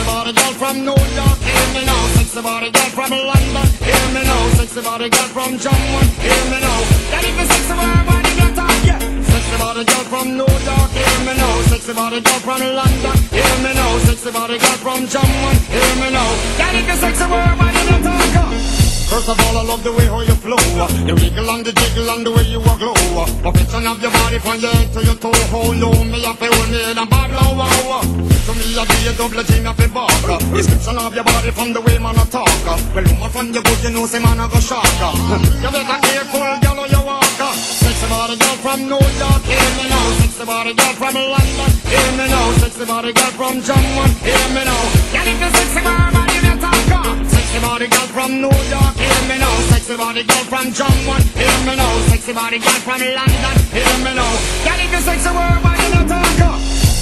body girl from New York, hear me now. Sexy body girl from London, hear me now. Sexy body girl from Jamaica, hear me now. That if it's sexy body girl talk, yeah. Sexy body girl from New York, hear me now. Sexy body girl from London, hear me now. Sexy body girl from Jamaica, hear me now. That if it's sexy body girl talk. First of all, I love the way how you flow. You wiggle and the jiggle and the way you glow. Perfection of your body from your head to your toe. Hold on, me up a hold me and bag low. To me, I be a double G, me up a bar. Description of your body from the way man a talk. Well, woman from your good, you know, say man a go shock. You better careful, girl, or you walk. Sexy body girl from New York, hear me now. Sexy body girl from London, hear me now. Sexy body girl from Jamaica, hear me now. Get it, the sexy body, you talk. Sexy body girl from New York, hear me now. Sexy body girl from Jamaica, hear me now. Sexy body girl from London, hear me now. Get it, the sexy body, you talk.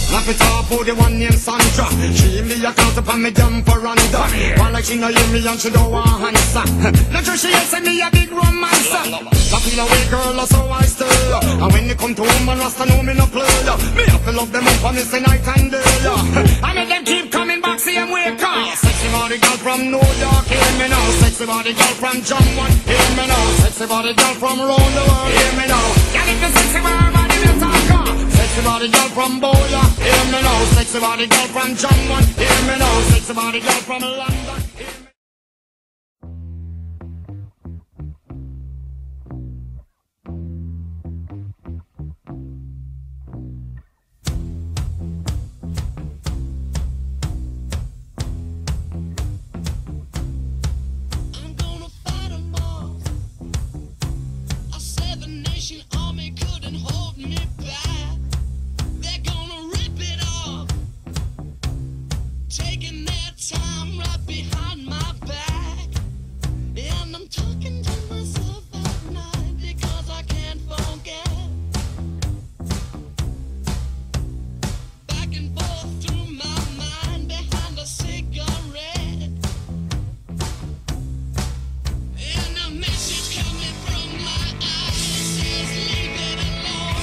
Knock it off for the one named Sandra. She me a count up on me jump veranda. One like she no hear me and she don't want answer. Not sure she ain't send me a big romancer. I feel away girl, so I stir. And when you come to home and Rasta know me no play. Me have to love them up on me say night and day. I make them keep coming back, see them wake up. Sexy body girl from New York, hear me now. Sexy body girl from Jamaica, hear me now. Sexy body girl from around the world, hear me now. Get it, the sexy body, you talk. Sexy body girl from Boya, hear me now. Sexy body girl from Jamaica, hear me now. Sexy body girl from London, hear me. I'm gonna fight 'em all. A 7-nation army couldn't hold me back. They're gonna rip it off, taking their time right behind my back. And I'm talking to myself at night because I can't forget. Back and forth through my mind behind a cigarette. And a message coming from my eyes says leave it alone.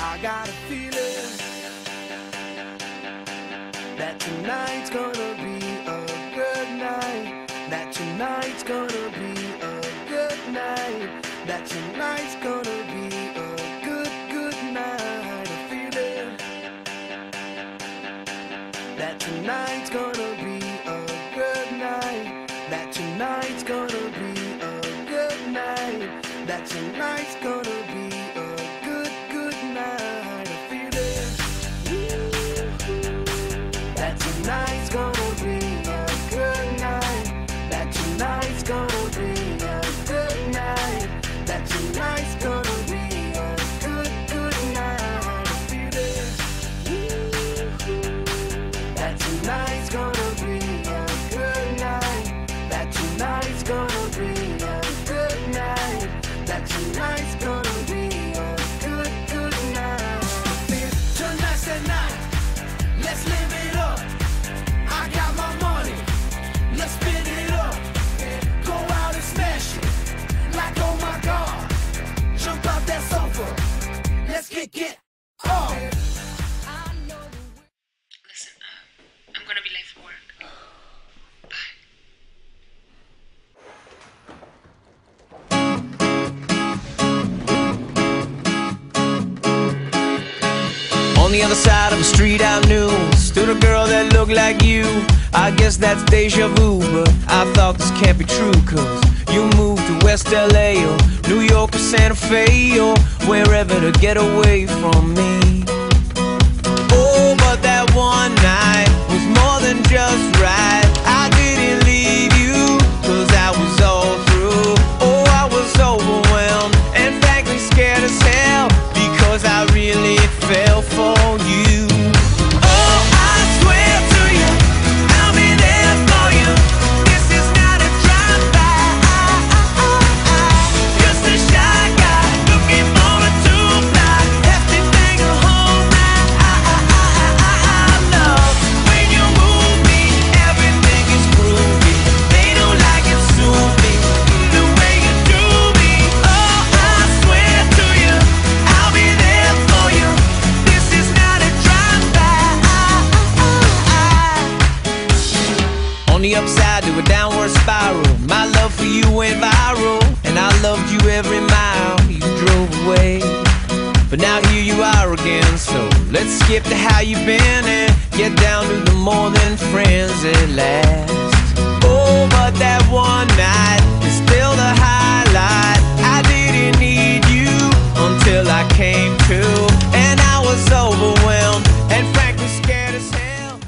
I got a feeling that tonight's gonna be a good night. That tonight's gonna be a good night. That tonight's gonna be a good night. A feeling that tonight's gonna be a good night. That tonight's gonna be a good night. That tonight's gonna be a good night. A feeling that tonight's gonna be a good night. That tonight's gonna be a good night. That tonight's gonna be a good night. A feeling that tonight's gonna be a good night. That tonight's gonna be a good night. That tonight's gonna be a good night. Tonight's the night. Let's live it up. I got my money. Let's spin it up. Go out and smash it. Like oh my God. Jump out that sofa. Let's get on. Listen, I'm gonna be late for work. Bye. On the other side of the street I knew stood a girl that looked like you. I guess that's deja vu, but I thought this can't be true. Cause you moved to West LA or New York or Santa Fe or wherever to get away from me. Oh, but that one night was more than the upside to a downward spiral. My love for you went viral, and I loved you every mile you drove away. But now here you are again, so let's skip to how you've been and get down to the more than friends at last. Oh, but that one night is still the highlight. I didn't need you until I came to, and I was overwhelmed and frankly scared as hell.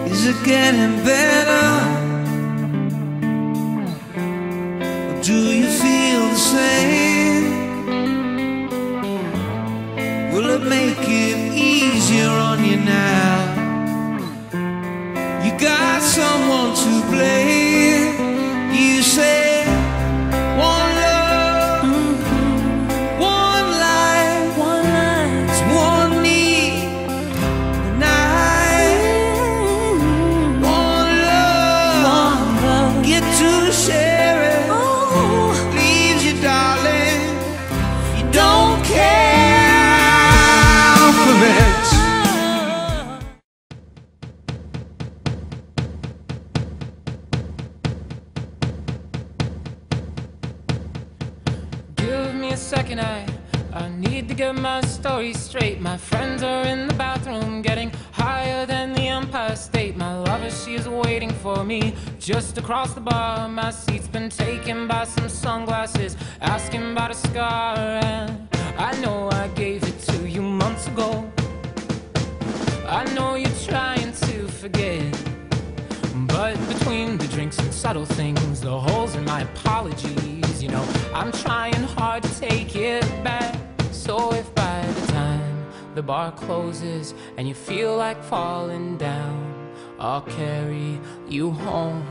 Is it getting better? Or do you feel the same? Will it make it easier on you now? You got someone to blame. You say one love, one life, it's one need, and one love, get to share it. Leaves you, darling, you don't care for it. Give me a second, I need to get my story straight. My friends are in the bathroom getting higher than the Empire State. My lover, she is waiting for me just across the bar. My seat's been taken by some sunglasses, asking about a scar. And I know I gave it to you months ago. I know you're trying to forget, but between the drinks and subtle things, the holes in my apologies, you know, I'm trying hard to take it back. So if by the time the bar closes and you feel like falling down, I'll carry you home.